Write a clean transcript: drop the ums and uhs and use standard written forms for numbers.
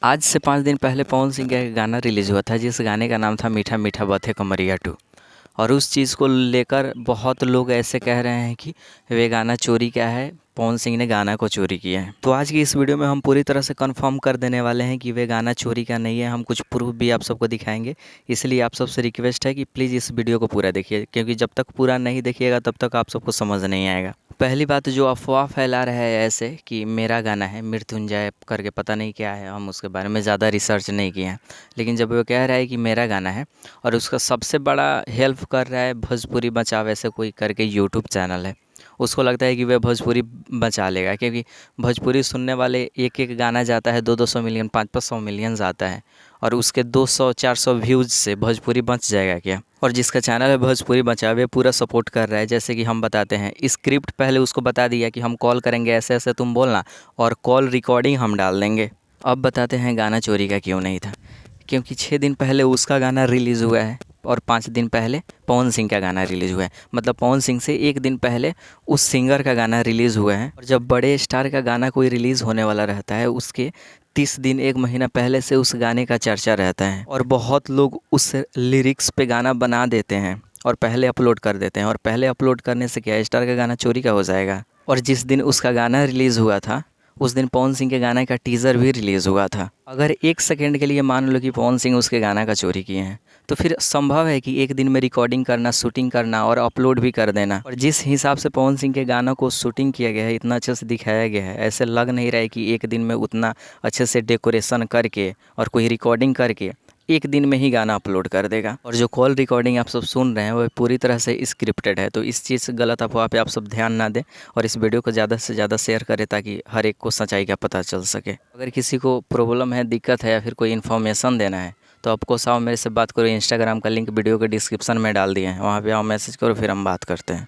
आज से 5 दिन पहले पवन सिंह का एक गाना रिलीज़ हुआ था जिस गाने का नाम था मीठा मीठा बातें कमरिया टू। और उस चीज़ को लेकर बहुत लोग ऐसे कह रहे हैं कि वे गाना चोरी का है, पवन सिंह ने गाना को चोरी किया है। तो आज की इस वीडियो में हम पूरी तरह से कंफर्म कर देने वाले हैं कि वे गाना चोरी का नहीं है। हम कुछ प्रूफ भी आप सबको दिखाएंगे। इसलिए आप सबसे रिक्वेस्ट है कि प्लीज़ इस वीडियो को पूरा देखिए, क्योंकि जब तक पूरा नहीं देखिएगा तब तक आप सबको समझ नहीं आएगा। पहली बात, जो अफ़वाह फैला रहा है ऐसे कि मेरा गाना है मृत्युंजय करके, पता नहीं क्या है, हम उसके बारे में ज़्यादा रिसर्च नहीं किए हैं। लेकिन जब वो कह रहा है कि मेरा गाना है और उसका सबसे बड़ा हेल्प कर रहा है भोजपुरी बचाव ऐसे कोई करके यूट्यूब चैनल है, उसको लगता है कि वह भोजपुरी बचा लेगा, क्योंकि भोजपुरी सुनने वाले एक एक गाना जाता है 200-200 मिलियन, 500-500 मिलियन जाता है, और उसके 200-400 व्यूज़ से भोजपुरी बच जाएगा क्या। और जिसका चैनल है भोजपुरी बचावे पूरा सपोर्ट कर रहा है। जैसे कि हम बताते हैं, स्क्रिप्ट पहले उसको बता दिया कि हम कॉल करेंगे, ऐसे ऐसे तुम बोलना, और कॉल रिकॉर्डिंग हम डाल देंगे। अब बताते हैं गाना चोरी का क्यों नहीं था। क्योंकि 6 दिन पहले उसका गाना रिलीज़ हुआ है और 5 दिन पहले पवन सिंह का गाना रिलीज़ हुआ है। मतलब पवन सिंह से 1 दिन पहले उस सिंगर का गाना रिलीज़ हुआ है। और जब बड़े स्टार का गाना कोई रिलीज़ होने वाला रहता है, उसके 30 दिन 1 महीना पहले से उस गाने का चर्चा रहता है, और बहुत लोग उस लिरिक्स पे गाना बना देते हैं और पहले अपलोड कर देते हैं। और पहले अपलोड करने से क्या स्टार का गाना चोरी का हो जाएगा। और जिस दिन उसका गाना रिलीज़ हुआ था उस दिन पवन सिंह के गाने का टीज़र भी रिलीज़ हुआ था। अगर 1 सेकंड के लिए मान लो कि पवन सिंह उसके गाना का चोरी किए हैं, तो फिर संभव है कि 1 दिन में रिकॉर्डिंग करना, शूटिंग करना और अपलोड भी कर देना। और जिस हिसाब से पवन सिंह के गानों को शूटिंग किया गया है, इतना अच्छे से दिखाया गया है, ऐसे लग नहीं रहा है कि 1 दिन में उतना अच्छे से डेकोरेशन करके और कोई रिकॉर्डिंग करके 1 दिन में ही गाना अपलोड कर देगा। और जो कॉल रिकॉर्डिंग आप सब सुन रहे हैं वो पूरी तरह से स्क्रिप्टेड है। तो इस चीज़ से गलत अफवाह पे आप सब ध्यान ना दें और इस वीडियो को ज़्यादा से ज़्यादा शेयर करें ताकि हर एक को सच्चाई का पता चल सके। अगर किसी को प्रॉब्लम है, दिक्कत है या फिर कोई इन्फॉर्मेशन देना है तो आपको साहब मेरे से बात करो। इंस्टाग्राम का लिंक वीडियो के डिस्क्रिप्शन में डाल दिए हैं, वहाँ पे आप मैसेज करो, फिर हम बात करते हैं।